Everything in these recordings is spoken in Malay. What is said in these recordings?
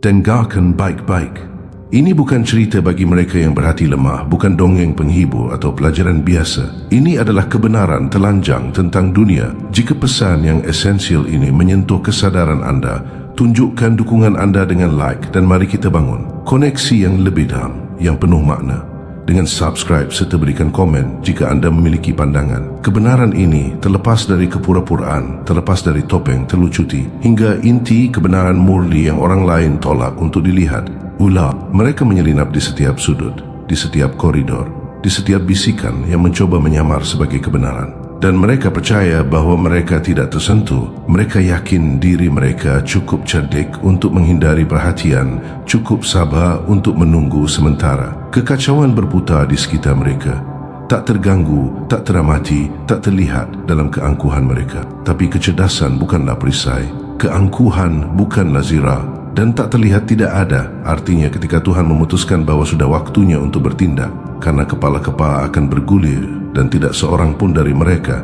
Dengarkan baik-baik. Ini bukan cerita bagi mereka yang berhati lemah, bukan dongeng penghibur atau pelajaran biasa. Ini adalah kebenaran telanjang tentang dunia. Jika pesan yang esensial ini menyentuh kesadaran anda, tunjukkan dukungan anda dengan like dan mari kita bangun koneksi yang lebih dalam, yang penuh makna. Dengan subscribe serta berikan komen jika anda memiliki pandangan. Kebenaran ini terlepas dari kepura-puraan, terlepas dari topeng terlucuti, hingga inti kebenaran murni yang orang lain tolak untuk dilihat. Ular, mereka menyelinap di setiap sudut, di setiap koridor, di setiap bisikan yang mencoba menyamar sebagai kebenaran. Dan mereka percaya bahawa mereka tidak tersentuh. Mereka yakin diri mereka cukup cerdik untuk menghindari perhatian, cukup sabar untuk menunggu sementara. Kekacauan berputar di sekitar mereka. Tak terganggu, tak teramati, tak terlihat dalam keangkuhan mereka. Tapi kecerdasan bukanlah perisai. Keangkuhan bukanlah zirah. Dan tak terlihat tidak ada. Artinya ketika Tuhan memutuskan bahawa sudah waktunya untuk bertindak, karena kepala-kepala akan bergulir dan tidak seorang pun dari mereka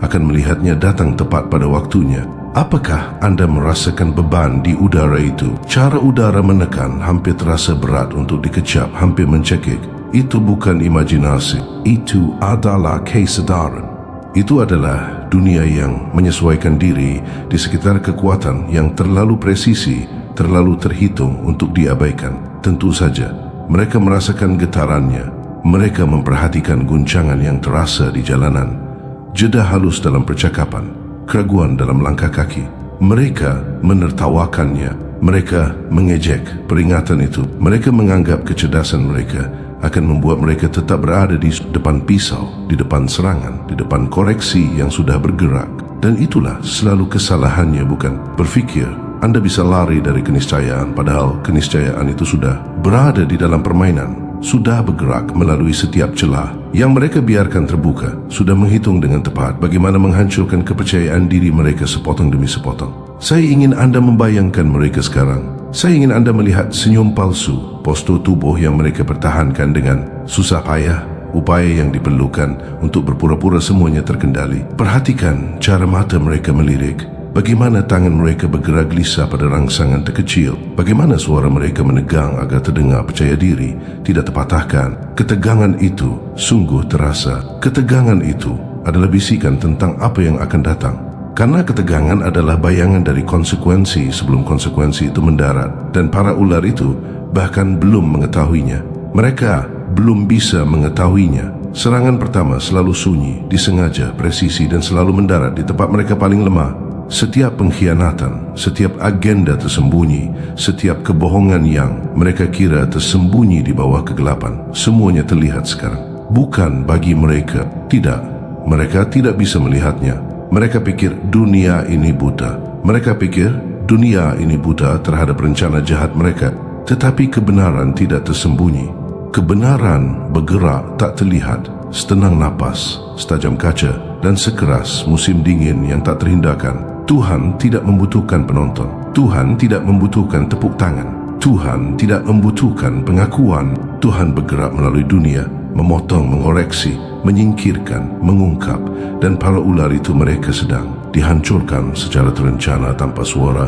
akan melihatnya datang tepat pada waktunya. Apakah anda merasakan beban di udara itu? Cara udara menekan hampir terasa berat untuk dikecap, hampir mencekik. Itu bukan imajinasi, itu adalah kesedaran. Itu adalah dunia yang menyesuaikan diri di sekitar kekuatan yang terlalu presisi, terlalu terhitung untuk diabaikan. Tentu saja, mereka merasakan getarannya. Mereka memperhatikan guncangan yang terasa di jalanan, jeda halus dalam percakapan, keraguan dalam langkah kaki. Mereka menertawakannya. Mereka mengejek peringatan itu. Mereka menganggap kecerdasan mereka akan membuat mereka tetap berada di depan pisau, di depan serangan, di depan koreksi yang sudah bergerak. Dan itulah selalu kesalahannya, bukan? Berfikir anda bisa lari dari keniscayaan, padahal keniscayaan itu sudah berada di dalam permainan, sudah bergerak melalui setiap celah yang mereka biarkan terbuka, sudah menghitung dengan tepat bagaimana menghancurkan kepercayaan diri mereka sepotong demi sepotong. Saya ingin anda membayangkan mereka sekarang. Saya ingin anda melihat senyum palsu, postur tubuh yang mereka pertahankan dengan susah payah, upaya yang diperlukan untuk berpura-pura semuanya terkendali. Perhatikan cara mata mereka melirik. Bagaimana tangan mereka bergerak gelisah pada rangsangan terkecil. Bagaimana suara mereka menegang agar terdengar percaya diri, tidak terpatahkan. Ketegangan itu sungguh terasa. Ketegangan itu adalah bisikan tentang apa yang akan datang. Karena ketegangan adalah bayangan dari konsekuensi sebelum konsekuensi itu mendarat. Dan para ular itu bahkan belum mengetahuinya. Mereka belum bisa mengetahuinya. Serangan pertama selalu sunyi, disengaja, presisi dan selalu mendarat di tempat mereka paling lemah. Setiap pengkhianatan, setiap agenda tersembunyi, setiap kebohongan yang mereka kira tersembunyi di bawah kegelapan, semuanya terlihat sekarang. Bukan bagi mereka, tidak. Mereka tidak bisa melihatnya. Mereka pikir dunia ini buta. Mereka pikir dunia ini buta terhadap rencana jahat mereka. Tetapi kebenaran tidak tersembunyi. Kebenaran bergerak tak terlihat, setenang napas, setajam kaca, dan sekeras musim dingin yang tak terhindarkan. Tuhan tidak membutuhkan penonton. Tuhan tidak membutuhkan tepuk tangan. Tuhan tidak membutuhkan pengakuan. Tuhan bergerak melalui dunia, memotong, mengoreksi, menyingkirkan, mengungkap. Dan para ular itu mereka sedang dihancurkan secara terencana, tanpa suara,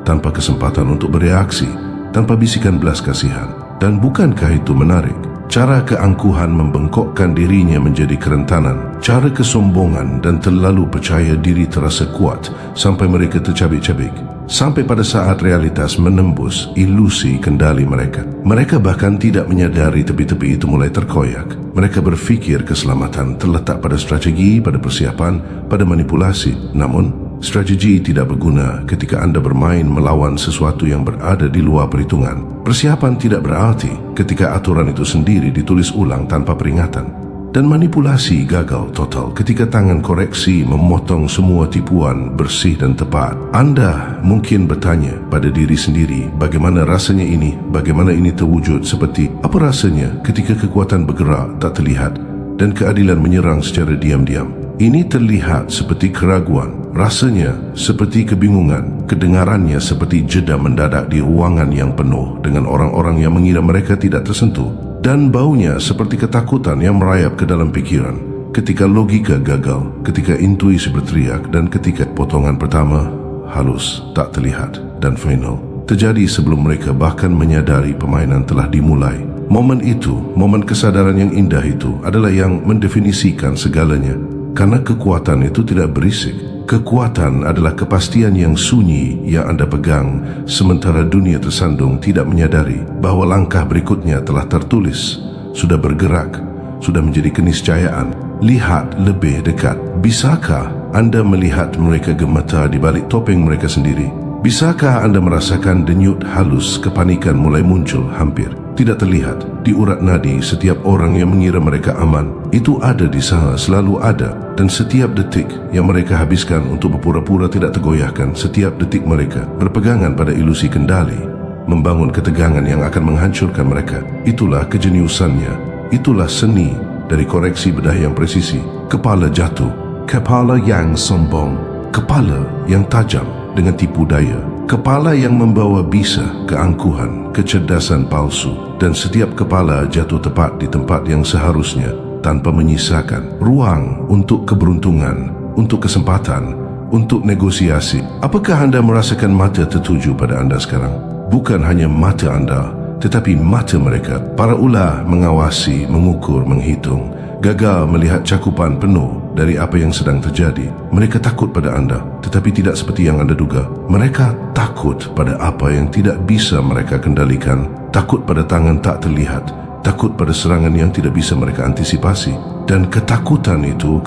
tanpa kesempatan untuk bereaksi, tanpa bisikan belas kasihan. Dan bukankah itu menarik? Cara keangkuhan membengkokkan dirinya menjadi kerentanan. Cara kesombongan dan terlalu percaya diri terasa kuat sampai mereka tercabik-cabik. Sampai pada saat realitas menembus ilusi kendali mereka. Mereka bahkan tidak menyadari tepi-tepi itu mulai terkoyak. Mereka berfikir keselamatan terletak pada strategi, pada persiapan, pada manipulasi. Namun, strategi tidak berguna ketika anda bermain melawan sesuatu yang berada di luar perhitungan. Persiapan tidak berarti ketika aturan itu sendiri ditulis ulang tanpa peringatan. Dan manipulasi gagal total ketika tangan koreksi memotong semua tipuan bersih dan tepat. Anda mungkin bertanya pada diri sendiri, bagaimana rasanya ini? Bagaimana ini terwujud? Seperti apa rasanya ketika kekuatan bergerak tak terlihat dan keadilan menyerang secara diam-diam? Ini terlihat seperti keraguan, rasanya seperti kebingungan, kedengarannya seperti jeda mendadak di ruangan yang penuh dengan orang-orang yang mengira mereka tidak tersentuh, dan baunya seperti ketakutan yang merayap ke dalam pikiran ketika logika gagal, ketika intuisi berteriak, dan ketika potongan pertama halus, tak terlihat, dan final terjadi sebelum mereka bahkan menyadari permainan telah dimulai. Momen itu, momen kesadaran yang indah itu adalah yang mendefinisikan segalanya. Karena kekuatan itu tidak berisik. Kekuatan adalah kepastian yang sunyi yang Anda pegang sementara dunia tersandung tidak menyadari bahawa langkah berikutnya telah tertulis, sudah bergerak, sudah menjadi keniscayaan. Lihat lebih dekat. Bisakah Anda melihat mereka gemetar di balik topeng mereka sendiri? Bisakah Anda merasakan denyut halus kepanikan mulai muncul hampir tidak terlihat di urat nadi setiap orang yang mengira mereka aman? Itu ada di sana, selalu ada. Dan setiap detik yang mereka habiskan untuk berpura-pura tidak tergoyahkan, setiap detik mereka berpegangan pada ilusi kendali, membangun ketegangan yang akan menghancurkan mereka. Itulah kejeniusannya, itulah seni dari koreksi bedah yang presisi. Kepala jatuh, kepala yang sombong, kepala yang tajam dengan tipu daya, kepala yang membawa bisa keangkuhan, kecerdasan palsu. Dan setiap kepala jatuh tepat di tempat yang seharusnya, tanpa menyisakan ruang untuk keberuntungan, untuk kesempatan, untuk negosiasi. Apakah Anda merasakan mata tertuju pada Anda sekarang? Bukan hanya mata Anda, tetapi mata mereka. Para ular mengawasi, mengukur, menghitung, gagal melihat cakupan penuh dari apa yang sedang terjadi. Mereka takut pada Anda, tetapi tidak seperti yang Anda duga. Mereka takut pada apa yang tidak bisa mereka kendalikan, takut pada tangan tak terlihat, takut pada serangan yang tidak bisa mereka antisipasi. Dan ketakutan itu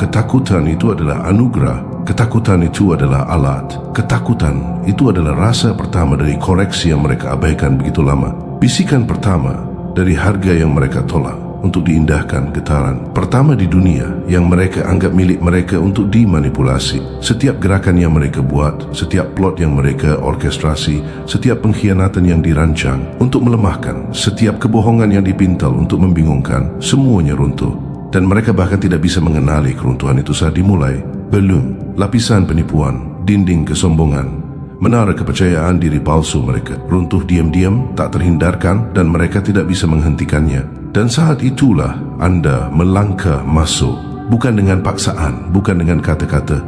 adalah anugerah. Ketakutan itu adalah alat. Ketakutan itu adalah rasa pertama dari koreksi yang mereka abaikan begitu lama. Bisikan pertama dari harga yang mereka tolak untuk diindahkan, getaran pertama di dunia yang mereka anggap milik mereka untuk dimanipulasi. Setiap gerakan yang mereka buat, setiap plot yang mereka orkestrasi, setiap pengkhianatan yang dirancang untuk melemahkan, setiap kebohongan yang dipintal untuk membingungkan, semuanya runtuh. Dan mereka bahkan tidak bisa mengenali keruntuhan itu saat dimulai. Belum, lapisan penipuan, dinding kesombongan, menara kepercayaan diri palsu mereka runtuh diam-diam, tak terhindarkan, dan mereka tidak bisa menghentikannya. Dan saat itulah Anda melangkah masuk, bukan dengan paksaan, bukan dengan kata-kata,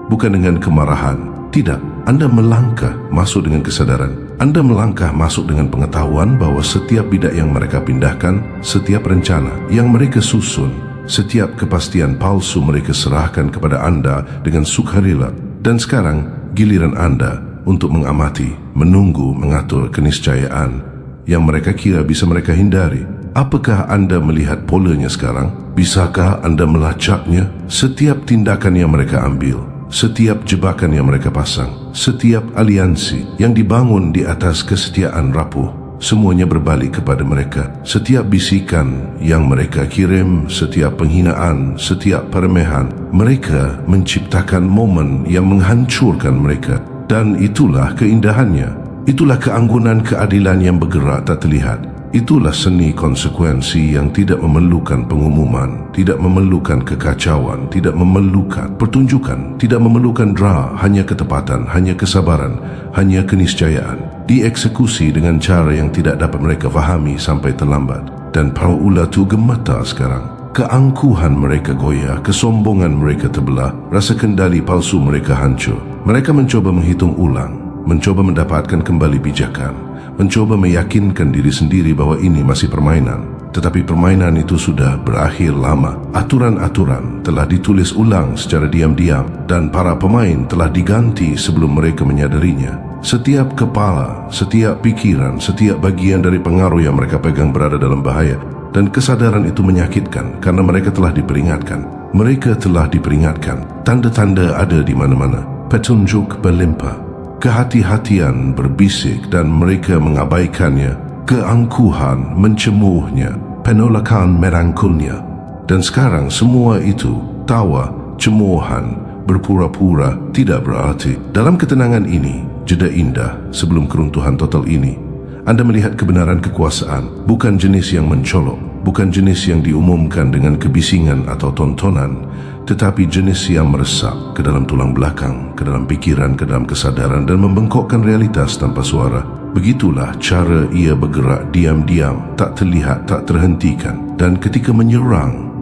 bukan dengan kemarahan. Tidak, Anda melangkah masuk dengan kesadaran. Anda melangkah masuk dengan pengetahuan bahawa setiap bidak yang mereka pindahkan, setiap rencana yang mereka susun, setiap kepastian palsu mereka serahkan kepada Anda dengan sukarela. Dan sekarang giliran Anda untuk mengamati, menunggu, mengatur keniscayaan yang mereka kira bisa mereka hindari. Apakah Anda melihat polanya sekarang? Bisakah Anda melacaknya? Setiap tindakan yang mereka ambil, setiap jebakan yang mereka pasang, setiap aliansi yang dibangun di atas kesetiaan rapuh, semuanya berbalik kepada mereka. Setiap bisikan yang mereka kirim, setiap penghinaan, setiap peremehan, mereka menciptakan momen yang menghancurkan mereka. Dan itulah keindahannya. Itulah keanggunan keadilan yang bergerak tak terlihat. Itulah seni konsekuensi yang tidak memerlukan pengumuman, tidak memerlukan kekacauan, tidak memerlukan pertunjukan, tidak memerlukan drama, hanya ketepatan, hanya kesabaran, hanya keniscayaan. Dieksekusi dengan cara yang tidak dapat mereka fahami sampai terlambat. Dan para ular itu gemetar sekarang. Keangkuhan mereka goyah, kesombongan mereka terbelah, rasa kendali palsu mereka hancur. Mereka mencoba menghitung ulang, mencoba mendapatkan kembali bijakan, mencoba meyakinkan diri sendiri bahawa ini masih permainan. Tetapi permainan itu sudah berakhir lama. Aturan-aturan telah ditulis ulang secara diam-diam dan para pemain telah diganti sebelum mereka menyadarinya. Setiap kepala, setiap pikiran, setiap bagian dari pengaruh yang mereka pegang berada dalam bahaya. Dan kesadaran itu menyakitkan karena mereka telah diperingatkan. Mereka telah diperingatkan. Tanda-tanda ada di mana-mana. Petunjuk berlimpah. Kehati-hatian berbisik dan mereka mengabaikannya. Keangkuhan mencemuhnya, penolakan merangkulnya. Dan sekarang semua itu tawa, cemoohan, berpura-pura tidak berarti. Dalam ketenangan ini, jeda indah sebelum keruntuhan total ini, Anda melihat kebenaran kekuasaan, bukan jenis yang mencolok, bukan jenis yang diumumkan dengan kebisingan atau tontonan, tetapi jenis yang meresap ke dalam tulang belakang, ke dalam pikiran, ke dalam kesadaran dan membengkokkan realitas tanpa suara. Begitulah cara ia bergerak diam-diam, tak terlihat, tak terhentikan. Dan ketika menyerang,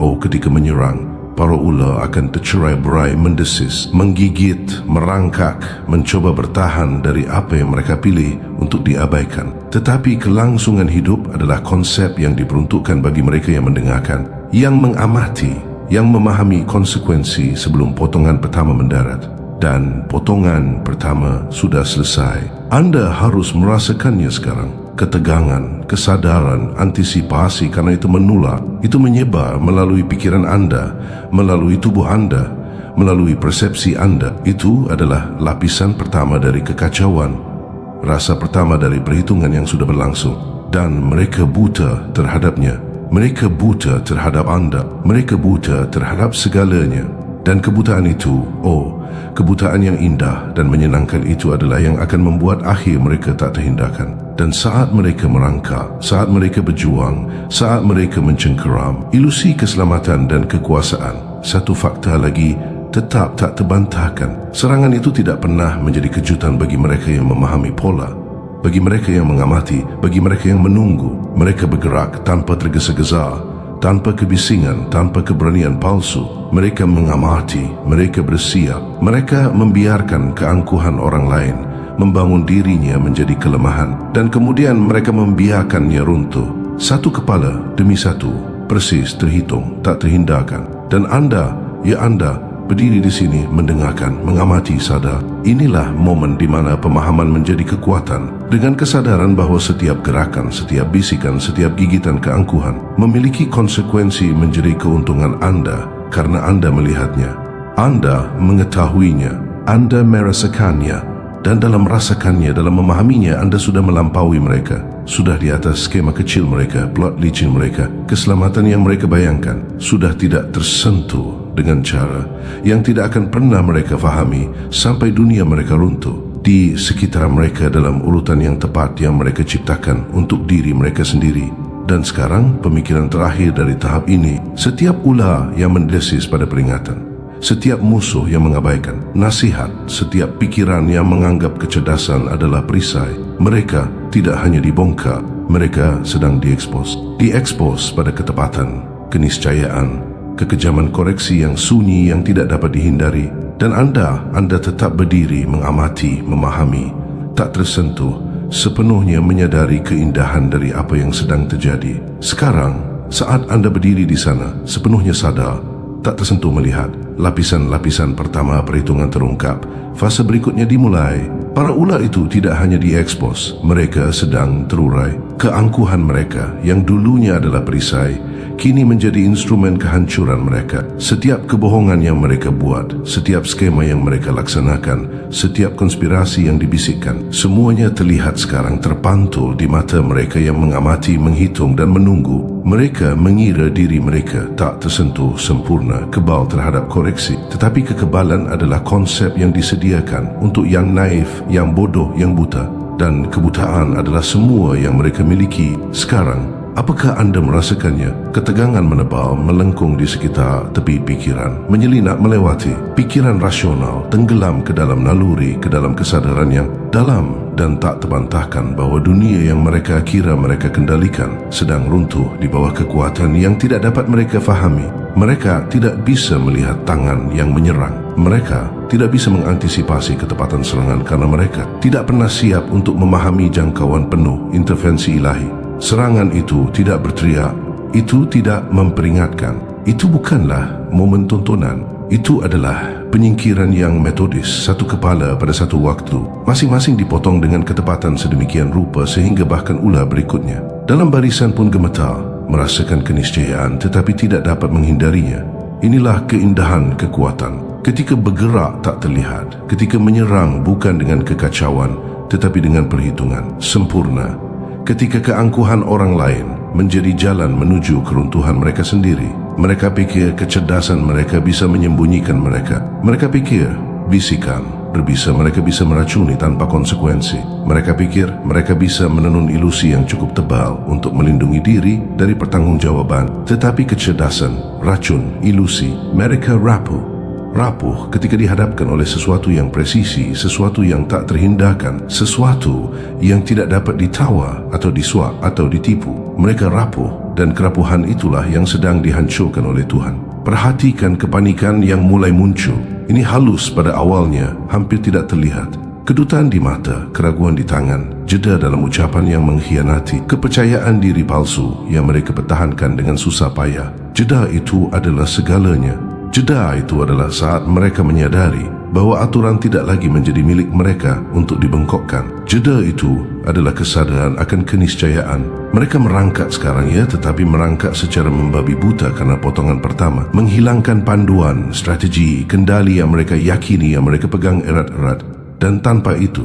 para ular akan tercerai-berai, mendesis, menggigit, merangkak, mencoba bertahan dari apa yang mereka pilih untuk diabaikan. Tetapi kelangsungan hidup adalah konsep yang diperuntukkan bagi mereka yang mendengarkan, yang mengamati, yang memahami konsekuensi sebelum potongan pertama mendarat. Dan potongan pertama sudah selesai. Anda harus merasakannya sekarang. Ketegangan, kesadaran, antisipasi karena itu menular. Itu menyebar melalui pikiran Anda, melalui tubuh Anda, melalui persepsi Anda. Itu adalah lapisan pertama dari kekacauan, rasa pertama dari perhitungan yang sudah berlangsung. Dan mereka buta terhadapnya. Mereka buta terhadap Anda. Mereka buta terhadap segalanya. Dan kebutaan itu, kebutaan yang indah dan menyenangkan itu adalah yang akan membuat akhir mereka tak terhindarkan. Dan saat mereka merangkak, saat mereka berjuang, saat mereka mencengkeram, ilusi keselamatan dan kekuasaan, satu fakta lagi tetap tak terbantahkan. Serangan itu tidak pernah menjadi kejutan bagi mereka yang memahami pola. Bagi mereka yang mengamati, bagi mereka yang menunggu, mereka bergerak tanpa tergesa-gesa, tanpa kebisingan, tanpa keberanian palsu. Mereka mengamati, mereka bersiap, mereka membiarkan keangkuhan orang lain membangun dirinya menjadi kelemahan, dan kemudian mereka membiarkannya runtuh, satu kepala demi satu, persis terhitung, tak terhindarkan. Dan Anda, ya Anda, berdiri di sini mendengarkan, mengamati, sadar. Inilah momen di mana pemahaman menjadi kekuatan, dengan kesadaran bahawa setiap gerakan, setiap bisikan, setiap gigitan keangkuhan memiliki konsekuensi menjadi keuntungan Anda karena Anda melihatnya, Anda mengetahuinya, Anda merasakannya, dan dalam merasakannya, dalam memahaminya, Anda sudah melampaui mereka, sudah di atas skema kecil mereka, plot licin mereka. Keselamatan yang mereka bayangkan sudah tidak tersentuh dengan cara yang tidak akan pernah mereka fahami sampai dunia mereka runtuh di sekitar mereka dalam urutan yang tepat yang mereka ciptakan untuk diri mereka sendiri. Dan sekarang pemikiran terakhir dari tahap ini, setiap ular yang mendesis pada peringatan, setiap musuh yang mengabaikan nasihat, setiap pikiran yang menganggap kecerdasan adalah perisai, mereka tidak hanya dibongkar, mereka sedang diekspos. Diekspos pada ketepatan, keniscayaan, kekejaman koreksi yang sunyi yang tidak dapat dihindari. Dan Anda tetap berdiri mengamati, memahami, tak tersentuh, sepenuhnya menyadari keindahan dari apa yang sedang terjadi. Sekarang, saat Anda berdiri di sana, sepenuhnya sadar, tak tersentuh melihat, lapisan-lapisan pertama perhitungan terungkap, fase berikutnya dimulai. Para ular itu tidak hanya diekspos, mereka sedang terurai. Keangkuhan mereka yang dulunya adalah perisai, kini menjadi instrumen kehancuran mereka. Setiap kebohongan yang mereka buat, setiap skema yang mereka laksanakan, setiap konspirasi yang dibisikkan, semuanya terlihat sekarang terpantul di mata mereka yang mengamati, menghitung dan menunggu. Mereka mengira diri mereka tak tersentuh sempurna, kebal terhadap koreksi. Tetapi kekebalan adalah konsep yang disediakan untuk yang naif, yang bodoh, yang buta. Dan kebutaan adalah semua yang mereka miliki sekarang. Apakah Anda merasakannya? Ketegangan menebal melengkung di sekitar tepi pikiran, menyelinap melewati pikiran rasional, tenggelam ke dalam naluri, ke dalam kesadaran yang dalam, dan tak terbantahkan bahawa dunia yang mereka kira mereka kendalikan sedang runtuh di bawah kekuatan yang tidak dapat mereka fahami. Mereka tidak bisa melihat tangan yang menyerang. Mereka tidak bisa mengantisipasi ketepatan serangan karena mereka tidak pernah siap untuk memahami jangkauan penuh intervensi ilahi. Serangan itu tidak berteriak, itu tidak memperingatkan, itu bukanlah momen tontonan. Itu adalah penyingkiran yang metodis, satu kepala pada satu waktu, masing-masing dipotong dengan ketepatan sedemikian rupa sehingga bahkan ular berikutnya dalam barisan pun gemetar, merasakan keniscayaan tetapi tidak dapat menghindarinya. Inilah keindahan kekuatan. Ketika bergerak tak terlihat, ketika menyerang bukan dengan kekacauan tetapi dengan perhitungan sempurna. Ketika keangkuhan orang lain menjadi jalan menuju keruntuhan mereka sendiri. Mereka pikir kecerdasan mereka bisa menyembunyikan mereka. Mereka pikir bisikan berbisa mereka bisa meracuni tanpa konsekuensi. Mereka pikir mereka bisa menenun ilusi yang cukup tebal untuk melindungi diri dari pertanggungjawaban. Tetapi kecerdasan, racun, ilusi, mereka rapuh ketika dihadapkan oleh sesuatu yang presisi, sesuatu yang tak terhindarkan, sesuatu yang tidak dapat ditawar atau disuap atau ditipu. Mereka rapuh, dan kerapuhan itulah yang sedang dihancurkan oleh Tuhan. Perhatikan kepanikan yang mulai muncul. Ini halus pada awalnya, hampir tidak terlihat. Kedutaan di mata, keraguan di tangan, jeda dalam ucapan yang mengkhianati, kepercayaan diri palsu yang mereka pertahankan dengan susah payah. Jeda itu adalah segalanya. Jeda itu adalah saat mereka menyadari bahwa aturan tidak lagi menjadi milik mereka untuk dibengkokkan. Jeda itu adalah kesadaran akan keniscayaan. Mereka merangkak sekarang ya, tetapi merangkak secara membabi buta karena potongan pertama. Menghilangkan panduan, strategi, kendali yang mereka yakini, yang mereka pegang erat-erat. Dan tanpa itu,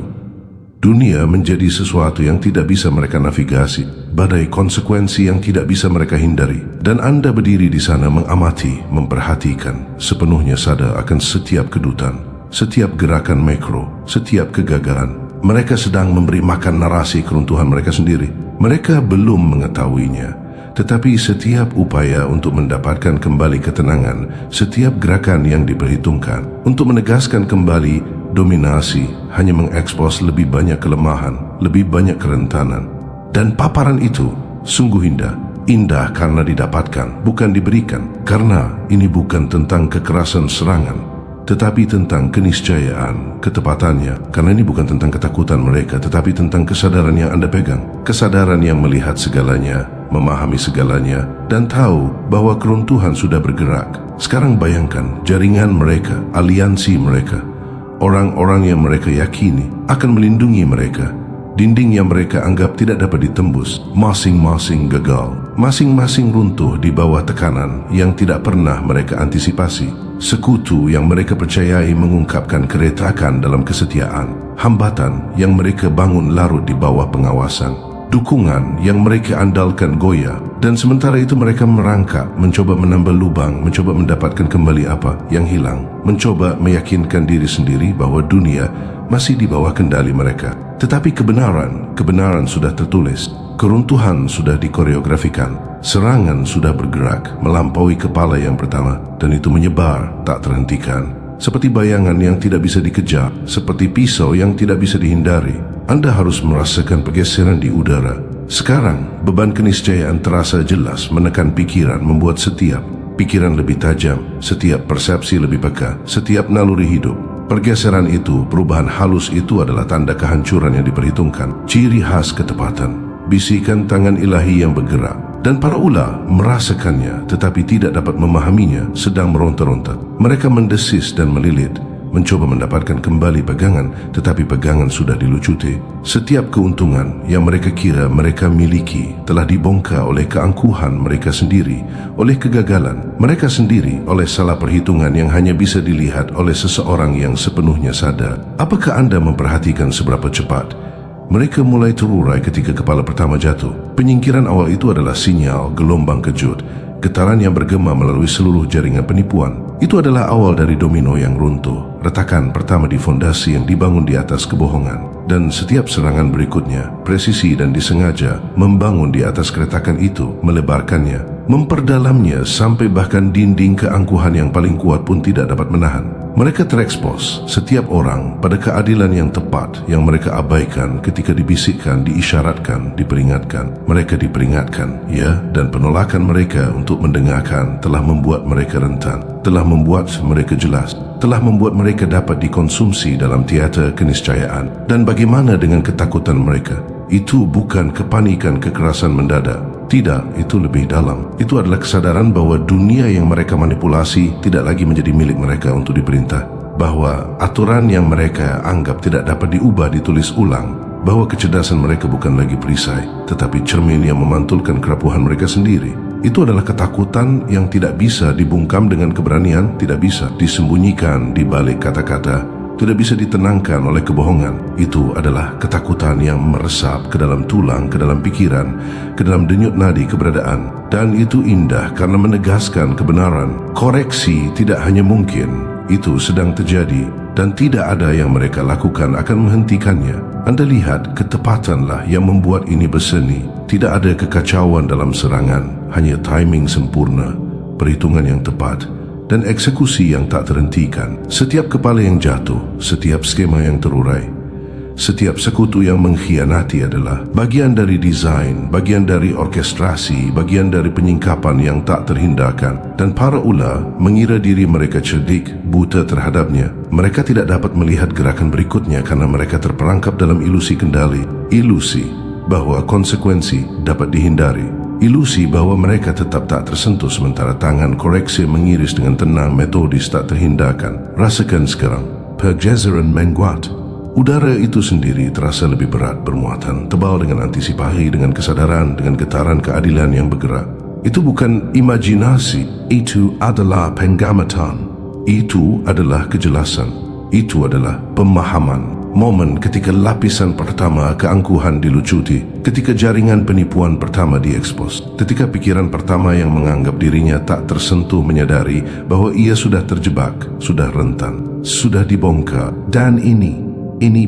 dunia menjadi sesuatu yang tidak bisa mereka navigasi, badai konsekuensi yang tidak bisa mereka hindari. Dan Anda berdiri di sana mengamati, memperhatikan, sepenuhnya sadar akan setiap kedutan, setiap gerakan makro, setiap kegagalan. Mereka sedang memberi makan narasi keruntuhan mereka sendiri. Mereka belum mengetahuinya, tetapi setiap upaya untuk mendapatkan kembali ketenangan, setiap gerakan yang diperhitungkan untuk menegaskan kembali dominasi hanya mengekspos lebih banyak kelemahan, lebih banyak kerentanan. Dan paparan itu sungguh indah. Indah karena didapatkan, bukan diberikan. Karena ini bukan tentang kekerasan serangan, tetapi tentang keniscayaan, ketepatannya. Karena ini bukan tentang ketakutan mereka, tetapi tentang kesadaran yang Anda pegang. Kesadaran yang melihat segalanya, memahami segalanya, dan tahu bahwa keruntuhan sudah bergerak. Sekarang bayangkan jaringan mereka, aliansi mereka, orang-orang yang mereka yakini akan melindungi mereka. Dinding yang mereka anggap tidak dapat ditembus, masing-masing gagal, masing-masing runtuh di bawah tekanan yang tidak pernah mereka antisipasi. Sekutu yang mereka percayai mengungkapkan keretakan dalam kesetiaan, hambatan yang mereka bangun larut di bawah pengawasan, dukungan yang mereka andalkan goyah. Dan sementara itu mereka merangkak, mencoba menambal lubang, mencoba mendapatkan kembali apa yang hilang, mencoba meyakinkan diri sendiri bahwa dunia masih di bawah kendali mereka. Tetapi kebenaran sudah tertulis, keruntuhan sudah dikoreografikan, serangan sudah bergerak melampaui kepala yang pertama, dan itu menyebar tak terhentikan. Seperti bayangan yang tidak bisa dikejar, seperti pisau yang tidak bisa dihindari. Anda harus merasakan pergeseran di udara. Sekarang, beban keniscayaan terasa jelas menekan pikiran, membuat setiap pikiran lebih tajam, setiap persepsi lebih peka, setiap naluri hidup. Pergeseran itu, perubahan halus itu adalah tanda kehancuran yang diperhitungkan, ciri khas ketepatan, bisikan tangan ilahi yang bergerak. Dan para ula merasakannya tetapi tidak dapat memahaminya, sedang meronta-ronta. Mereka mendesis dan melilit, mencoba mendapatkan kembali pegangan, tetapi pegangan sudah dilucuti. Setiap keuntungan yang mereka kira mereka miliki telah dibongkar oleh keangkuhan mereka sendiri, oleh kegagalan mereka sendiri, oleh salah perhitungan yang hanya bisa dilihat oleh seseorang yang sepenuhnya sadar. Apakah Anda memperhatikan seberapa cepat mereka mulai terurai ketika kepala pertama jatuh? Penyingkiran awal itu adalah sinyal gelombang kejut, getaran yang bergema melalui seluruh jaringan penipuan. Itu adalah awal dari domino yang runtuh, retakan pertama di fondasi yang dibangun di atas kebohongan. Dan setiap serangan berikutnya, presisi dan disengaja, membangun di atas keretakan itu, melebarkannya, memperdalamnya sampai bahkan dinding keangkuhan yang paling kuat pun tidak dapat menahan. Mereka terekspos, setiap orang, pada keadilan yang tepat yang mereka abaikan ketika dibisikkan, diisyaratkan, diperingatkan. Mereka diperingatkan, ya, dan penolakan mereka untuk mendengarkan telah membuat mereka rentan, telah membuat mereka jelas, telah membuat mereka dapat dikonsumsi dalam teater keniscayaan. Dan bagaimana dengan ketakutan mereka? Itu bukan kepanikan kekerasan mendadak. Tidak, itu lebih dalam. Itu adalah kesadaran bahwa dunia yang mereka manipulasi tidak lagi menjadi milik mereka untuk diperintah. Bahwa aturan yang mereka anggap tidak dapat diubah ditulis ulang. Bahwa kecerdasan mereka bukan lagi perisai, tetapi cermin yang memantulkan kerapuhan mereka sendiri. Itu adalah ketakutan yang tidak bisa dibungkam dengan keberanian, tidak bisa disembunyikan di balik kata-kata, tidak bisa ditenangkan oleh kebohongan. Itu adalah ketakutan yang meresap ke dalam tulang, ke dalam pikiran, ke dalam denyut nadi keberadaan. Dan itu indah karena menegaskan kebenaran. Koreksi tidak hanya mungkin, itu sedang terjadi, dan tidak ada yang mereka lakukan akan menghentikannya. Anda lihat, ketepatanlah yang membuat ini berseni. Tidak ada kekacauan dalam serangan, hanya timing sempurna, perhitungan yang tepat, dan eksekusi yang tak terhentikan. Setiap kepala yang jatuh, setiap skema yang terurai, Setiap sekutu yang mengkhianati adalah bagian dari desain, bagian dari orkestrasi, bagian dari penyingkapan yang tak terhindarkan. Dan para ula mengira diri mereka cerdik, buta terhadapnya. Mereka tidak dapat melihat gerakan berikutnya karena mereka terperangkap dalam ilusi kendali. Ilusi bahwa konsekuensi dapat dihindari. Ilusi bahwa mereka tetap tak tersentuh sementara tangan koreksi mengiris dengan tenang, metodis, tak terhindarkan. Rasakan sekarang, pergeseran menguat. Udara itu sendiri terasa lebih berat bermuatan, tebal dengan antisipasi, dengan kesadaran, dengan getaran keadilan yang bergerak. Itu bukan imajinasi, itu adalah pengamatan. Itu adalah kejelasan. Itu adalah pemahaman. Momen ketika lapisan pertama keangkuhan dilucuti, ketika jaringan penipuan pertama diekspos, ketika pikiran pertama yang menganggap dirinya tak tersentuh menyadari bahwa ia sudah terjebak, sudah rentan, sudah dibongkar. Dan ini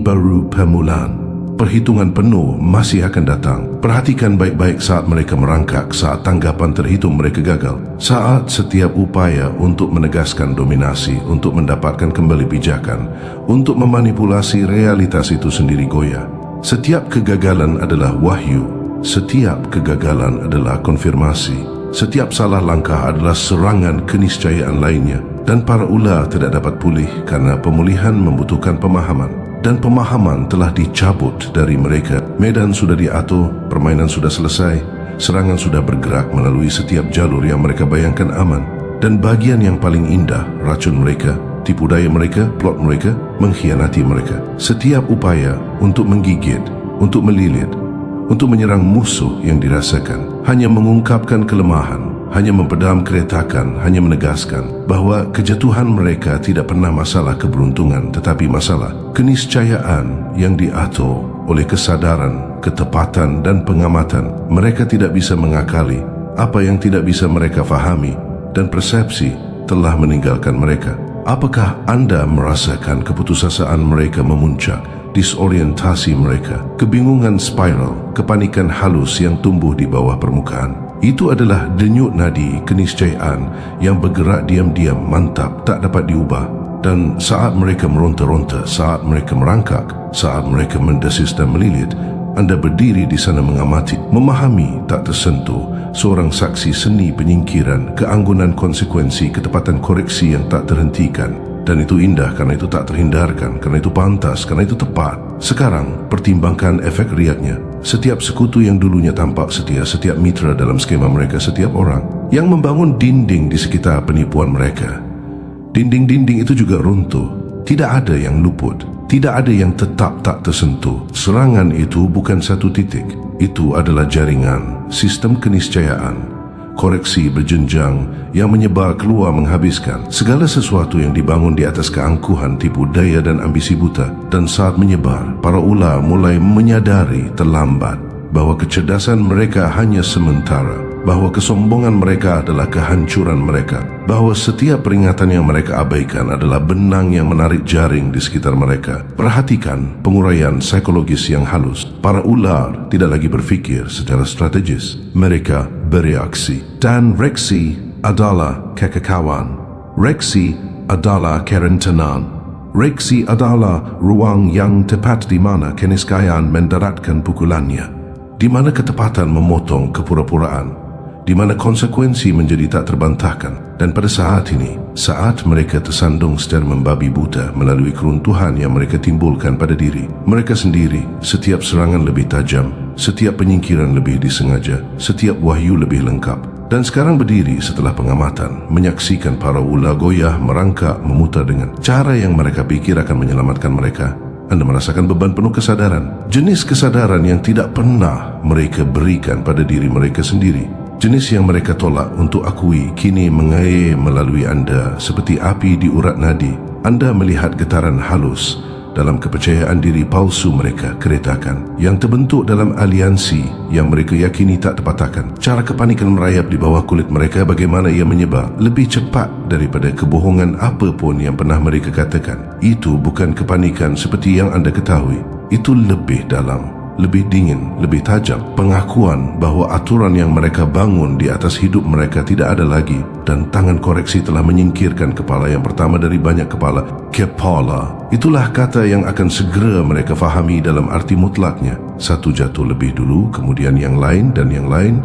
baru permulaan. Perhitungan penuh masih akan datang. Perhatikan baik-baik saat mereka merangkak, saat tanggapan terhitung mereka gagal, saat setiap upaya untuk menegaskan dominasi, untuk mendapatkan kembali pijakan, untuk memanipulasi realitas itu sendiri goyah. Setiap kegagalan adalah wahyu. Setiap kegagalan adalah konfirmasi. Setiap salah langkah adalah serangan keniscayaan lainnya. Dan para ula tidak dapat pulih karena pemulihan membutuhkan pemahaman. Dan pemahaman telah dicabut dari mereka. Medan sudah diatur, permainan sudah selesai, serangan sudah bergerak melalui setiap jalur yang mereka bayangkan aman. Dan bagian yang paling indah, racun mereka, tipu daya mereka, plot mereka, mengkhianati mereka. Setiap upaya untuk menggigit, untuk melilit, untuk menyerang musuh yang dirasakan, hanya mengungkapkan kelemahan, hanya mempedam keretakan, hanya menegaskan bahwa kejatuhan mereka tidak pernah masalah keberuntungan, tetapi masalah keniscayaan yang diatur oleh kesadaran, ketepatan dan pengamatan. Mereka tidak bisa mengakali apa yang tidak bisa mereka fahami, dan persepsi telah meninggalkan mereka. Apakah anda merasakan keputusasaan mereka memuncak, disorientasi mereka, kebingungan spiral, kepanikan halus yang tumbuh di bawah permukaan? Itu adalah denyut nadi keniscayaan yang bergerak diam-diam, mantap, tak dapat diubah. Dan saat mereka meronta-ronta, saat mereka merangkak, saat mereka mendesis dan melilit, anda berdiri di sana mengamati, memahami, tak tersentuh, seorang saksi seni penyingkiran, keanggunan konsekuensi, ketepatan koreksi yang tak terhentikan. Dan itu indah karena itu tak terhindarkan, karena itu pantas, karena itu tepat. Sekarang, pertimbangkan efek riaknya. Setiap sekutu yang dulunya tampak setia, setiap mitra dalam skema mereka, setiap orang yang membangun dinding di sekitar penipuan mereka. Dinding-dinding itu juga runtuh. Tidak ada yang luput. Tidak ada yang tetap tak tersentuh. Serangan itu bukan satu titik. Itu adalah jaringan, sistem keniscayaan, koreksi berjenjang yang menyebar keluar menghabiskan segala sesuatu yang dibangun di atas keangkuhan, tipu daya dan ambisi buta. Dan saat menyebar, para ula mulai menyadari terlambat bahwa kecerdasan mereka hanya sementara, bahwa kesombongan mereka adalah kehancuran mereka, bahwa setiap peringatan yang mereka abaikan adalah benang yang menarik jaring di sekitar mereka. Perhatikan penguraian psikologis yang halus. Para ular tidak lagi berfikir secara strategis. Mereka bereaksi. Dan reaksi adalah kekekauan. Reaksi adalah kerentanan. Reaksi adalah ruang yang tepat di mana keniscayaan mendaratkan pukulannya, di mana ketepatan memotong kepura-puraan, di mana konsekuensi menjadi tak terbantahkan. Dan pada saat ini, saat mereka tersandung secara membabi buta melalui keruntuhan yang mereka timbulkan pada diri mereka sendiri, setiap serangan lebih tajam, setiap penyingkiran lebih disengaja, setiap wahyu lebih lengkap. Dan sekarang berdiri setelah pengamatan, menyaksikan para ula goyah, merangkak, memutar dengan cara yang mereka pikir akan menyelamatkan mereka. Anda merasakan beban penuh kesadaran, jenis kesadaran yang tidak pernah mereka berikan pada diri mereka sendiri. Jenis yang mereka tolak untuk akui kini mengair melalui anda seperti api di urat nadi. Anda melihat getaran halus dalam kepercayaan diri palsu mereka, keretakan yang terbentuk dalam aliansi yang mereka yakini tak terpatahkan. Cara kepanikan merayap di bawah kulit mereka, bagaimana ia menyebar lebih cepat daripada kebohongan apapun yang pernah mereka katakan. Itu bukan kepanikan seperti yang anda ketahui. Itu lebih dalam, lebih dingin, lebih tajam. Pengakuan bahwa aturan yang mereka bangun di atas hidup mereka tidak ada lagi, dan tangan koreksi telah menyingkirkan kepala yang pertama dari banyak kepala. Kepala, itulah kata yang akan segera mereka fahami dalam arti mutlaknya. Satu jatuh lebih dulu, kemudian yang lain dan yang lain,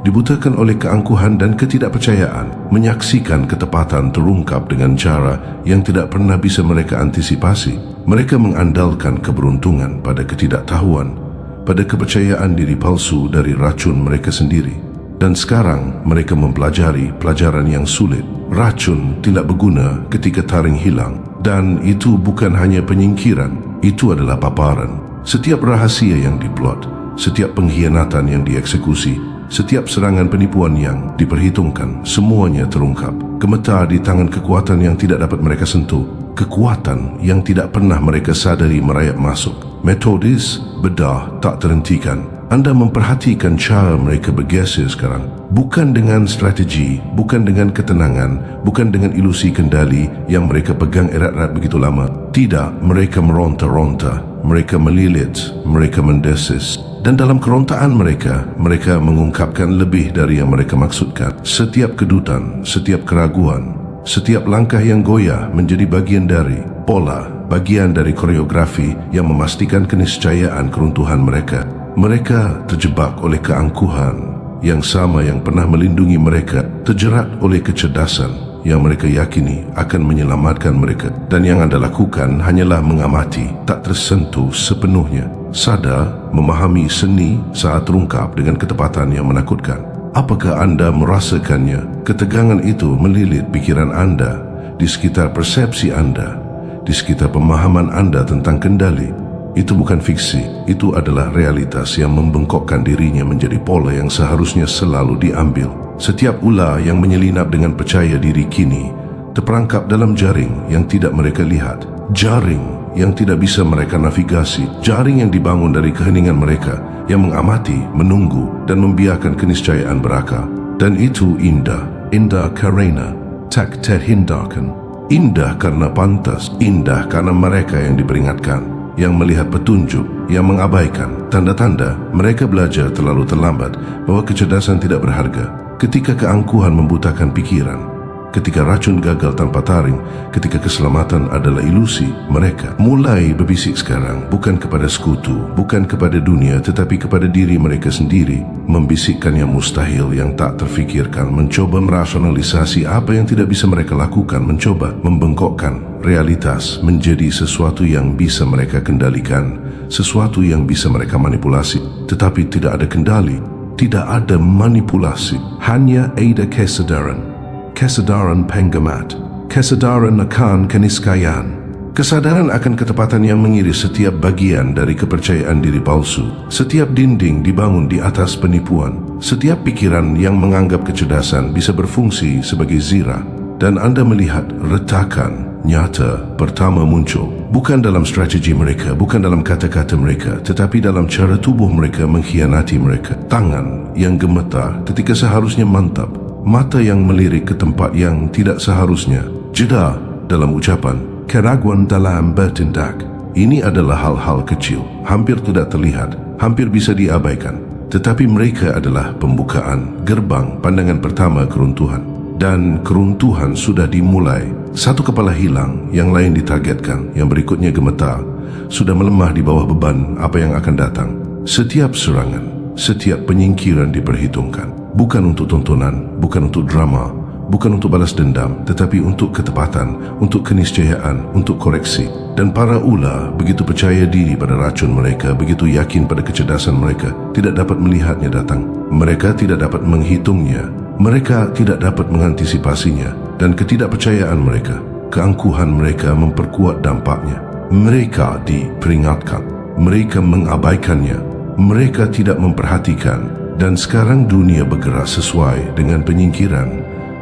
dibutakan oleh keangkuhan dan ketidakpercayaan, menyaksikan ketepatan terungkap dengan cara yang tidak pernah bisa mereka antisipasi. Mereka mengandalkan keberuntungan pada ketidaktahuan, pada kepercayaan diri palsu dari racun mereka sendiri. Dan sekarang mereka mempelajari pelajaran yang sulit. Racun tidak berguna ketika taring hilang, dan itu bukan hanya penyingkiran, itu adalah paparan. Setiap rahasia yang diplot, setiap pengkhianatan yang dieksekusi, setiap serangan penipuan yang diperhitungkan, semuanya terungkap. Gemetar di tangan kekuatan yang tidak dapat mereka sentuh, kekuatan yang tidak pernah mereka sadari merayap masuk. Metodis bedah tak terhentikan. Anda memperhatikan cara mereka bergeser sekarang, bukan dengan strategi, bukan dengan ketenangan, bukan dengan ilusi kendali yang mereka pegang erat-erat begitu lama. Tidak, mereka meronta-ronta, mereka melilit, mereka mendesis. Dan dalam kerontaan mereka, mereka mengungkapkan lebih dari yang mereka maksudkan. Setiap kedutan, setiap keraguan, setiap langkah yang goyah menjadi bagian dari pola, bagian dari koreografi yang memastikan keniscayaan keruntuhan mereka. Mereka terjebak oleh keangkuhan yang sama yang pernah melindungi mereka, terjerat oleh kecerdasan yang mereka yakini akan menyelamatkan mereka. Dan yang Anda lakukan hanyalah mengamati, tak tersentuh sepenuhnya. Sadar, memahami seni saat terungkap dengan ketepatan yang menakutkan. Apakah Anda merasakannya? Ketegangan itu melilit pikiran Anda, di sekitar persepsi Anda, di sekitar pemahaman Anda tentang kendali. Itu bukan fiksi, itu adalah realitas yang membengkokkan dirinya menjadi pola yang seharusnya selalu diambil. Setiap ular yang menyelinap dengan percaya diri kini terperangkap dalam jaring yang tidak mereka lihat, jaring yang tidak bisa mereka navigasi, jaring yang dibangun dari keheningan mereka yang mengamati, menunggu dan membiarkan keniscayaan berakar. Dan itu indah, indah karena tak terhindarkan. Indah karena pantas, indah karena mereka yang diperingatkan, yang melihat petunjuk, yang mengabaikan tanda-tanda. Mereka belajar terlalu terlambat bahwa kecerdasan tidak berharga. Ketika keangkuhan membutakan pikiran, ketika racun gagal tanpa taring, ketika keselamatan adalah ilusi, mereka mulai berbisik sekarang, bukan kepada sekutu, bukan kepada dunia, tetapi kepada diri mereka sendiri. Membisikkan yang mustahil, yang tak terfikirkan, mencoba merasionalisasi apa yang tidak bisa mereka lakukan, mencoba membengkokkan realitas menjadi sesuatu yang bisa mereka kendalikan, sesuatu yang bisa mereka manipulasi. Tetapi tidak ada kendali, tidak ada manipulasi, hanya ada kesadaran. Kesadaran penggemat, kesadaran akan keniscayaan, kesadaran akan ketepatan yang mengiris setiap bagian dari kepercayaan diri palsu. Setiap dinding dibangun di atas penipuan, setiap pikiran yang menganggap kecerdasan bisa berfungsi sebagai zirah. Dan Anda melihat retakan nyata pertama muncul, bukan dalam strategi mereka, bukan dalam kata-kata mereka, tetapi dalam cara tubuh mereka mengkhianati mereka. Tangan yang gemetar ketika seharusnya mantap, mata yang melirik ke tempat yang tidak seharusnya, jeda dalam ucapan, keraguan dalam bertindak. Ini adalah hal-hal kecil, hampir tidak terlihat, hampir bisa diabaikan, tetapi mereka adalah pembukaan gerbang pandangan pertama keruntuhan. Dan keruntuhan sudah dimulai. Satu kepala hilang, yang lain ditargetkan, yang berikutnya gemetar, sudah melemah di bawah beban apa yang akan datang. Setiap serangan, setiap penyingkiran diperhitungkan, bukan untuk tontonan, bukan untuk drama, bukan untuk balas dendam, tetapi untuk ketepatan, untuk keniscayaan, untuk koreksi. Dan para ular begitu percaya diri pada racun mereka, begitu yakin pada kecerdasan mereka, tidak dapat melihatnya datang. Mereka tidak dapat menghitungnya, mereka tidak dapat mengantisipasinya. Dan ketidakpercayaan mereka, keangkuhan mereka memperkuat dampaknya. Mereka diperingatkan, mereka mengabaikannya, mereka tidak memperhatikan. Dan sekarang dunia bergerak sesuai dengan penyingkiran.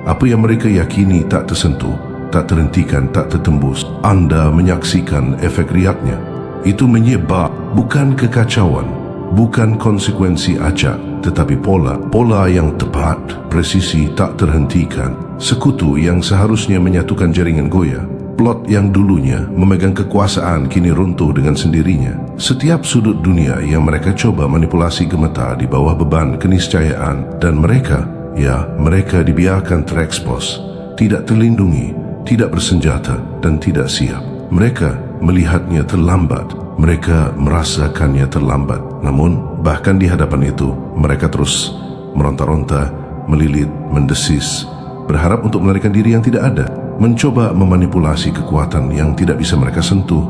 Apa yang mereka yakini tak tersentuh, tak terhentikan, tak tertembus. Anda menyaksikan efek riaknya. Itu menyebar, bukan kekacauan, bukan konsekuensi acak, tetapi pola yang tepat, presisi, tak terhentikan. Sekutu yang seharusnya menyatukan jaringan goyah, Plot yang dulunya memegang kekuasaan kini runtuh dengan sendirinya. Setiap sudut dunia yang mereka coba manipulasi gemetar di bawah beban keniscayaan, dan mereka dibiarkan terekspos, tidak terlindungi, tidak bersenjata, dan tidak siap. Mereka melihatnya terlambat, mereka merasakannya terlambat. Namun, bahkan di hadapan itu, mereka terus meronta-ronta, melilit, mendesis, berharap untuk melarikan diri yang tidak ada, mencoba memanipulasi kekuatan yang tidak bisa mereka sentuh,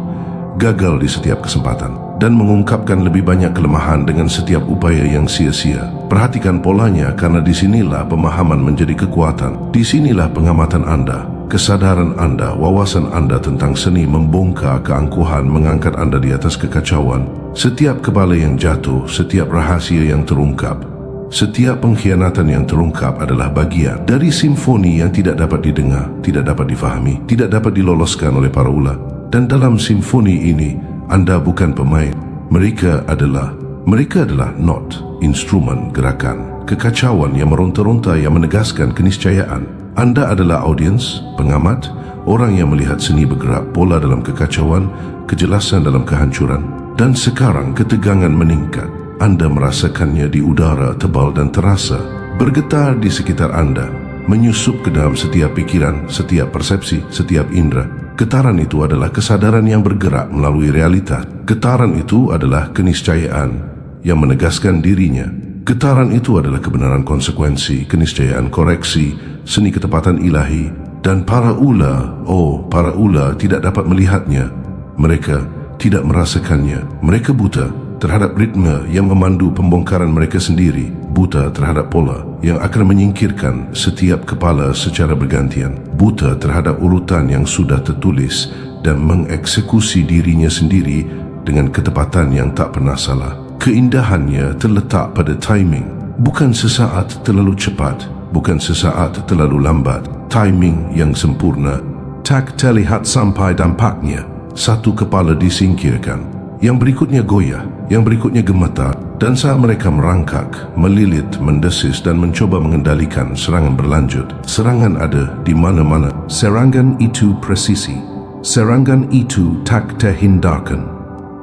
gagal di setiap kesempatan, dan mengungkapkan lebih banyak kelemahan dengan setiap upaya yang sia-sia. Perhatikan polanya, karena disinilah pemahaman menjadi kekuatan. Disinilah pengamatan Anda, kesadaran Anda, wawasan Anda tentang seni membongkar keangkuhan, mengangkat Anda di atas kekacauan. Setiap kepala yang jatuh, setiap rahasia yang terungkap, setiap pengkhianatan yang terungkap adalah bagian dari simfoni yang tidak dapat didengar, tidak dapat difahami, tidak dapat diloloskan oleh para ular. Dan dalam simfoni ini, Anda bukan pemain. Mereka adalah not instrumen gerakan kekacauan yang meronta-ronta, yang menegaskan keniscayaan. Anda adalah audiens, pengamat, orang yang melihat seni bergerak, pola dalam kekacauan, kejelasan dalam kehancuran. Dan sekarang ketegangan meningkat. Anda merasakannya di udara tebal dan terasa, bergetar di sekitar Anda, menyusup ke dalam setiap pikiran, setiap persepsi, setiap indera. Getaran itu adalah kesadaran yang bergerak melalui realitas. Getaran itu adalah keniscayaan yang menegaskan dirinya. Getaran itu adalah kebenaran konsekuensi, keniscayaan koreksi, seni ketepatan ilahi. Dan para ular tidak dapat melihatnya. Mereka tidak merasakannya. Mereka buta terhadap ritme yang memandu pembongkaran mereka sendiri, buta terhadap pola yang akan menyingkirkan setiap kepala secara bergantian, buta terhadap urutan yang sudah tertulis dan mengeksekusi dirinya sendiri dengan ketepatan yang tak pernah salah. Keindahannya terletak pada timing, bukan sesaat terlalu cepat, bukan sesaat terlalu lambat. Timing yang sempurna, tak terlihat sampai dampaknya. Satu kepala disingkirkan, yang berikutnya goyah, yang berikutnya gemetar, dan saat mereka merangkak, melilit, mendesis dan mencoba mengendalikan, serangan berlanjut. Serangan ada di mana-mana. Serangan itu presisi, serangan itu tak terhindarkan.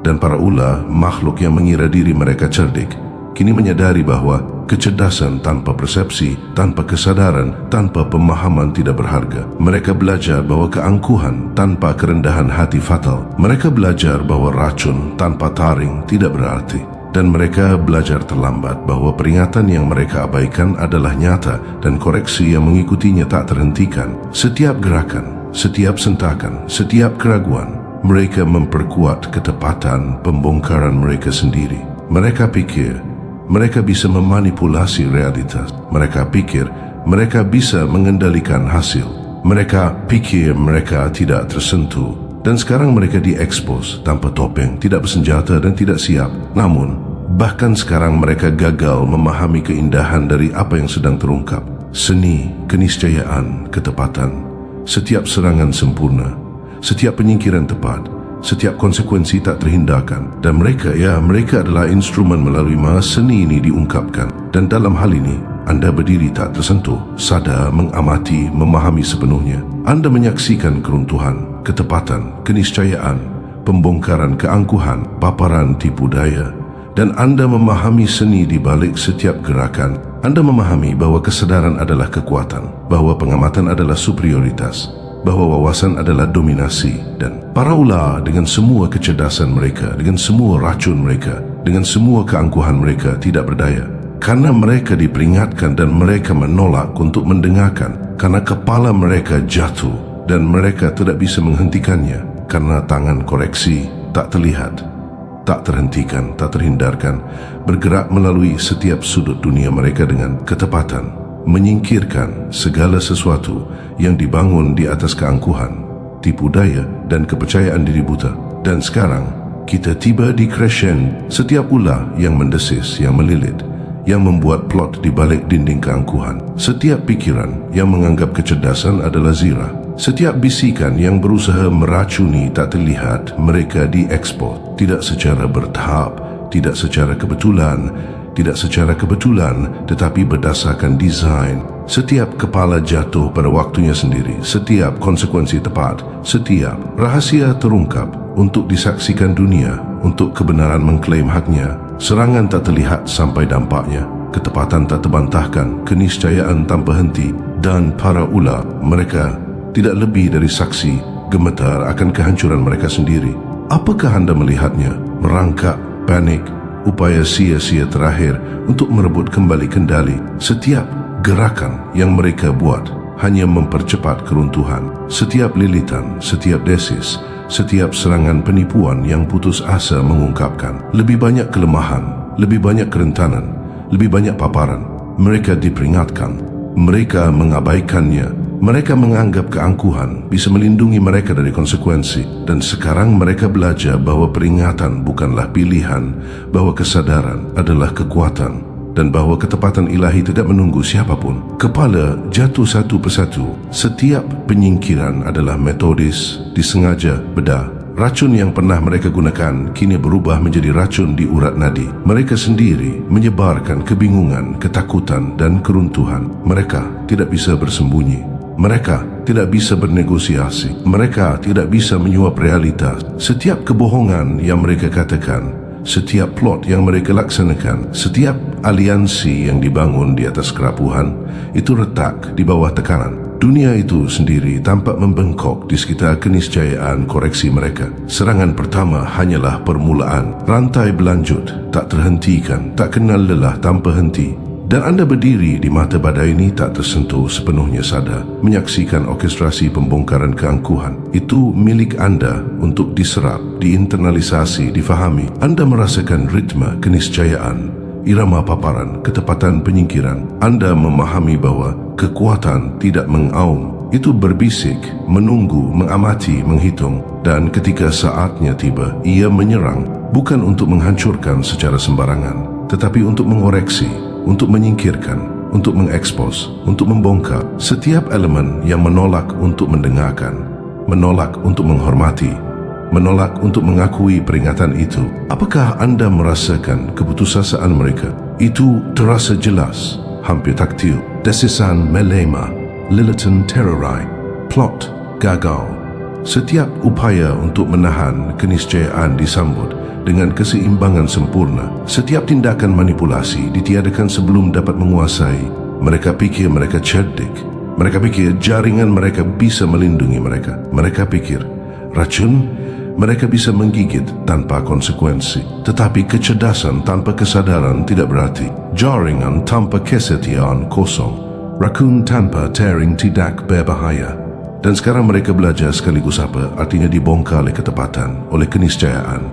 Dan para ular, makhluk yang mengira diri mereka cerdik, kini menyadari bahwa kecerdasan tanpa persepsi, tanpa kesadaran, tanpa pemahaman tidak berharga. Mereka belajar bahwa keangkuhan tanpa kerendahan hati fatal. Mereka belajar bahwa racun tanpa taring tidak berarti. Dan mereka belajar terlambat bahwa peringatan yang mereka abaikan adalah nyata dan koreksi yang mengikutinya tak terhentikan. Setiap gerakan, setiap sentakan, setiap keraguan, mereka memperkuat ketepatan pembongkaran mereka sendiri. Mereka pikir mereka bisa memanipulasi realitas. Mereka pikir mereka bisa mengendalikan hasil. Mereka pikir mereka tidak tersentuh. Dan sekarang mereka diekspos tanpa topeng, tidak bersenjata dan tidak siap. Namun, bahkan sekarang mereka gagal memahami keindahan dari apa yang sedang terungkap. Seni, keniscayaan, ketepatan, setiap serangan sempurna, setiap penyingkiran tepat, setiap konsekuensi tak terhindarkan. Dan mereka adalah instrumen melalui mana seni ini diungkapkan. Dan dalam hal ini, Anda berdiri tak tersentuh, sadar, mengamati, memahami sepenuhnya. Anda menyaksikan keruntuhan, ketepatan, keniscayaan, pembongkaran keangkuhan, paparan tipu daya. Dan Anda memahami seni di balik setiap gerakan. Anda memahami bahwa kesadaran adalah kekuatan, bahwa pengamatan adalah superioritas, bahwa wawasan adalah dominasi. Dan para ular dengan semua kecerdasan mereka, dengan semua racun mereka, dengan semua keangkuhan mereka tidak berdaya. Karena mereka diperingatkan dan mereka menolak untuk mendengarkan. Karena kepala mereka jatuh dan mereka tidak bisa menghentikannya. Karena tangan koreksi tak terlihat, tak terhentikan, tak terhindarkan, bergerak melalui setiap sudut dunia mereka dengan ketepatan, menyingkirkan segala sesuatu yang dibangun di atas keangkuhan, tipu daya dan kepercayaan diri buta. Dan sekarang kita tiba di crescendo. Setiap ular yang mendesis, yang melilit, yang membuat plot di balik dinding keangkuhan. Setiap pikiran yang menganggap kecerdasan adalah zirah. Setiap bisikan yang berusaha meracuni tak terlihat, mereka diekspos. Tidak secara bertahap, tidak secara kebetulan, tidak secara kebetulan tetapi berdasarkan desain. Setiap kepala jatuh pada waktunya sendiri, setiap konsekuensi tepat, setiap rahasia terungkap untuk disaksikan dunia, untuk kebenaran mengklaim haknya. Serangan tak terlihat sampai dampaknya, ketepatan tak terbantahkan, keniscayaan tanpa henti, dan para ula, mereka tidak lebih dari saksi gemetar akan kehancuran mereka sendiri. Apakah anda melihatnya? Merangkak, panik, upaya sia-sia terakhir untuk merebut kembali kendali. Setiap gerakan yang mereka buat hanya mempercepat keruntuhan. Setiap lilitan, setiap desis, setiap serangan penipuan yang putus asa mengungkapkan lebih banyak kelemahan, lebih banyak kerentanan, lebih banyak paparan. Mereka diperingatkan, mereka mengabaikannya. Mereka menganggap keangkuhan bisa melindungi mereka dari konsekuensi, dan sekarang mereka belajar bahwa peringatan bukanlah pilihan, bahwa kesadaran adalah kekuatan, dan bahwa ketepatan ilahi tidak menunggu siapapun. Kepala jatuh satu persatu. Setiap penyingkiran adalah metodis, disengaja, bedah. Racun yang pernah mereka gunakan kini berubah menjadi racun di urat nadi. Mereka sendiri menyebarkan kebingungan, ketakutan, dan keruntuhan. Mereka tidak bisa bersembunyi. Mereka tidak bisa bernegosiasi. Mereka tidak bisa menyuap realitas. Setiap kebohongan yang mereka katakan, setiap plot yang mereka laksanakan, setiap aliansi yang dibangun di atas kerapuhan, itu retak di bawah tekanan. Dunia itu sendiri tampak membengkok di sekitar keniscayaan koreksi mereka. Serangan pertama hanyalah permulaan. Rantai berlanjut, tak terhentikan, tak kenal lelah tanpa henti. Dan anda berdiri di mata badai ini tak tersentuh sepenuhnya sadar, menyaksikan orkestrasi pembongkaran keangkuhan. Itu milik anda untuk diserap, diinternalisasi, difahami. Anda merasakan ritme keniscayaan, irama paparan, ketepatan penyingkiran. Anda memahami bahwa kekuatan tidak mengaum. Itu berbisik, menunggu, mengamati, menghitung. Dan ketika saatnya tiba, ia menyerang, bukan untuk menghancurkan secara sembarangan, tetapi untuk mengoreksi, untuk menyingkirkan, untuk mengekspos, untuk membongkar setiap elemen yang menolak untuk mendengarkan, menolak untuk menghormati, menolak untuk mengakui peringatan itu. Apakah anda merasakan keputusasaan mereka? Itu terasa jelas, hampir taktil. Desisan melema, lilitan terurai, plot gagal. Setiap upaya untuk menahan keniscayaan disambut dengan keseimbangan sempurna. Setiap tindakan manipulasi ditiadakan sebelum dapat menguasai. Mereka pikir mereka cerdik. Mereka pikir jaringan mereka bisa melindungi mereka. Mereka pikir racun mereka bisa menggigit tanpa konsekuensi. Tetapi kecerdasan tanpa kesadaran tidak berarti. Jaringan tanpa kesetiaan kosong. Rakun tanpa tearing tidak berbahaya. Dan sekarang mereka belajar sekaligus apa artinya dibongkar oleh ketepatan, oleh keniscayaan,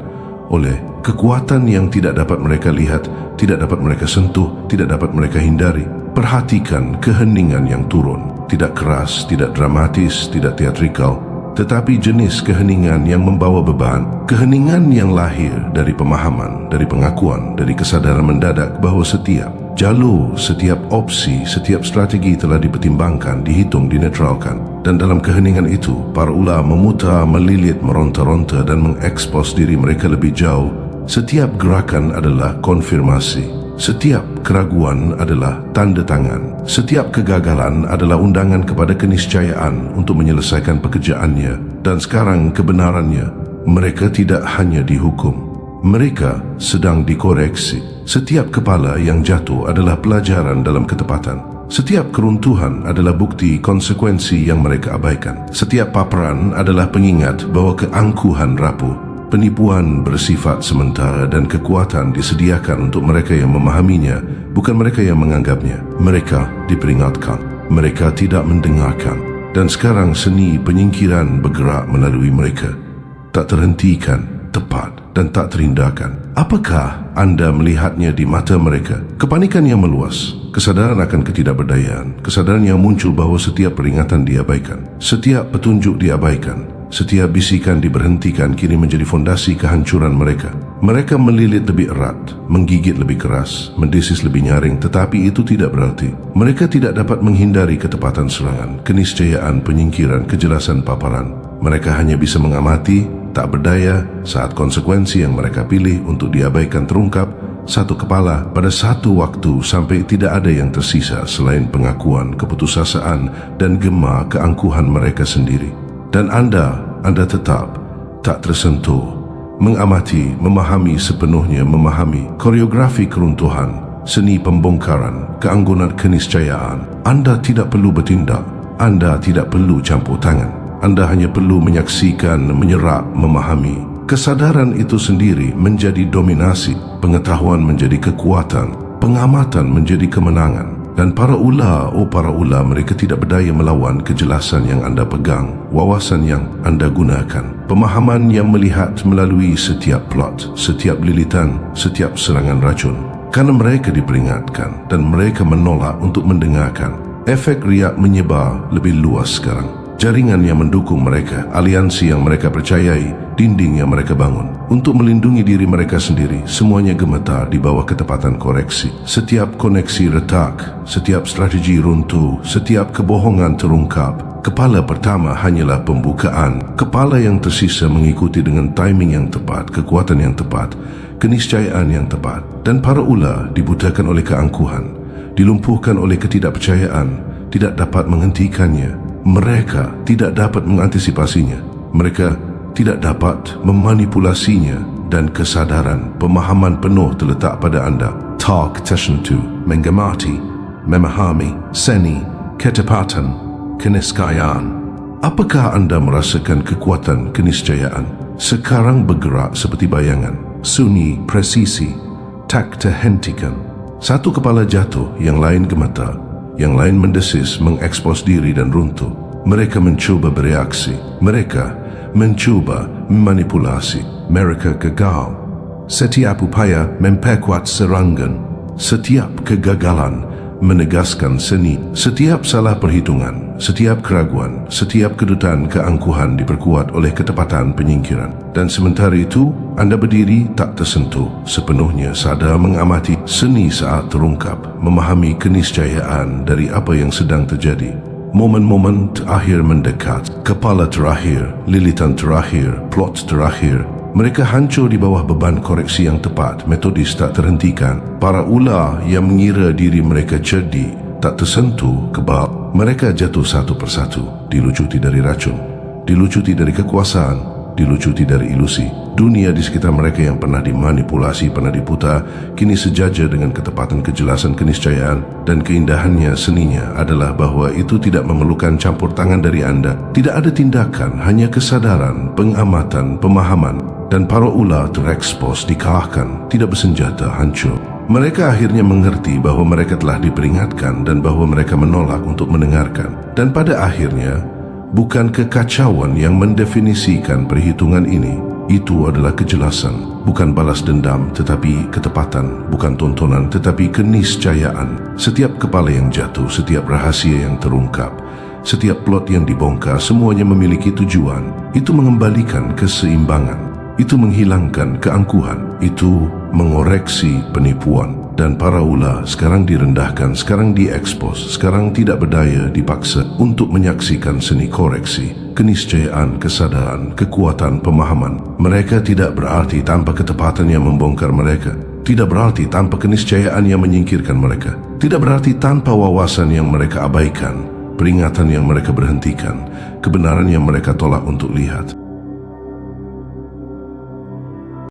oleh kekuatan yang tidak dapat mereka lihat, tidak dapat mereka sentuh, tidak dapat mereka hindari. Perhatikan keheningan yang turun. Tidak keras, tidak dramatis, tidak teatrikal, tetapi jenis keheningan yang membawa beban. Keheningan yang lahir dari pemahaman, dari pengakuan, dari kesadaran mendadak bahawa setiap jalur, setiap opsi, setiap strategi telah dipertimbangkan, dihitung, dinetralkan. Dan dalam keheningan itu, para ulama memutar, melilit, meronta-ronta dan mengekspos diri mereka lebih jauh. Setiap gerakan adalah konfirmasi. Setiap keraguan adalah tanda tangan. Setiap kegagalan adalah undangan kepada keniscayaan untuk menyelesaikan pekerjaannya. Dan sekarang kebenarannya, mereka tidak hanya dihukum, mereka sedang dikoreksi. Setiap kepala yang jatuh adalah pelajaran dalam ketepatan. Setiap keruntuhan adalah bukti konsekuensi yang mereka abaikan. Setiap paparan adalah pengingat bahwa keangkuhan rapuh. Penipuan bersifat sementara dan kekuatan disediakan untuk mereka yang memahaminya, bukan mereka yang menganggapnya. Mereka diperingatkan, mereka tidak mendengarkan. Dan sekarang seni penyingkiran bergerak melalui mereka. Tak terhentikan, tepat dan tak terhindarkan. Apakah anda melihatnya di mata mereka? Kepanikan yang meluas, kesadaran akan ketidakberdayaan, kesadaran yang muncul bahawa setiap peringatan diabaikan, setiap petunjuk diabaikan, setiap bisikan diberhentikan kini menjadi fondasi kehancuran mereka. Mereka melilit lebih erat, menggigit lebih keras, mendesis lebih nyaring, tetapi itu tidak berarti mereka tidak dapat menghindari ketepatan serangan, keniscayaan, penyingkiran, kejelasan paparan. Mereka hanya bisa mengamati, tak berdaya saat konsekuensi yang mereka pilih untuk diabaikan terungkap, satu kepala pada satu waktu sampai tidak ada yang tersisa selain pengakuan keputusasaan dan gema keangkuhan mereka sendiri. Dan Anda tetap tak tersentuh, mengamati, memahami sepenuhnya, memahami koreografi keruntuhan, seni pembongkaran, keanggunan keniscayaan. Anda tidak perlu bertindak, Anda tidak perlu campur tangan. Anda hanya perlu menyaksikan, menyerap, memahami. Kesadaran itu sendiri menjadi dominasi, pengetahuan menjadi kekuatan, pengamatan menjadi kemenangan. Dan para ula, mereka tidak berdaya melawan kejelasan yang Anda pegang, wawasan yang Anda gunakan, pemahaman yang melihat melalui setiap plot, setiap lilitan, setiap serangan racun. Karena mereka diperingatkan dan mereka menolak untuk mendengarkan. Efek riak menyebar lebih luas sekarang. Jaringan yang mendukung mereka, aliansi yang mereka percayai, dinding yang mereka bangun untuk melindungi diri mereka sendiri, semuanya gemetar di bawah ketepatan koreksi. Setiap koneksi retak, setiap strategi runtuh, setiap kebohongan terungkap. Kepala pertama hanyalah pembukaan. Kepala yang tersisa mengikuti dengan timing yang tepat, kekuatan yang tepat, keniscayaan yang tepat. Dan para ula dibutakan oleh keangkuhan, dilumpuhkan oleh ketidakpercayaan, tidak dapat menghentikannya. Mereka tidak dapat mengantisipasinya. Mereka tidak dapat memanipulasinya. Dan kesadaran, pemahaman penuh terletak pada Anda. Tak tersentuh, mengamati, memahami, seni, ketepatan, keniscayaan. Apakah Anda merasakan kekuatan keniscayaan? Sekarang bergerak seperti bayangan, sunyi, presisi, tak terhentikan. Satu kepala jatuh, yang lain gemetar, yang lain mendesis, mengekspos diri dan runtuh. Mereka mencuba bereaksi, mereka mencuba memanipulasi, mereka gagal. Setiap upaya memperkuat serangan, setiap kegagalan menegaskan seni, setiap salah perhitungan, setiap keraguan, setiap kedutaan keangkuhan diperkuat oleh ketepatan penyingkiran. Dan sementara itu, Anda berdiri tak tersentuh, sepenuhnya sadar mengamati seni saat terungkap, memahami keniscayaan dari apa yang sedang terjadi. Momen-momen terakhir mendekat, kepala terakhir, lilitan terakhir, plot terakhir. Mereka hancur di bawah beban koreksi yang tepat, metodis tak terhentikan. Para ular yang mengira diri mereka cerdik, tak tersentuh, kebal. Mereka jatuh satu persatu, dilucuti dari racun, dilucuti dari kekuasaan, dilucuti dari ilusi. Dunia di sekitar mereka yang pernah dimanipulasi, pernah diputar, kini sejajar dengan ketepatan, kejelasan, keniscayaan dan keindahannya. Seninya adalah bahwa itu tidak memerlukan campur tangan dari Anda. Tidak ada tindakan, hanya kesadaran, pengamatan, pemahaman. Dan para ular terekspos, dikalahkan, tidak bersenjata, hancur. Mereka akhirnya mengerti bahwa mereka telah diperingatkan dan bahwa mereka menolak untuk mendengarkan. Dan pada akhirnya, bukan kekacauan yang mendefinisikan perhitungan ini. Itu adalah kejelasan, bukan balas dendam, tetapi ketepatan, bukan tontonan, tetapi keniscayaan. Setiap kepala yang jatuh, setiap rahasia yang terungkap, setiap plot yang dibongkar, semuanya memiliki tujuan. Itu mengembalikan keseimbangan, itu menghilangkan keangkuhan, itu mengoreksi penipuan. Dan para ular sekarang direndahkan, sekarang diekspos, sekarang tidak berdaya, dipaksa untuk menyaksikan seni koreksi, keniscayaan, kesadaran, kekuatan, pemahaman. Mereka tidak berarti tanpa ketepatan yang membongkar mereka, tidak berarti tanpa keniscayaan yang menyingkirkan mereka, tidak berarti tanpa wawasan yang mereka abaikan, peringatan yang mereka berhentikan, kebenaran yang mereka tolak untuk lihat.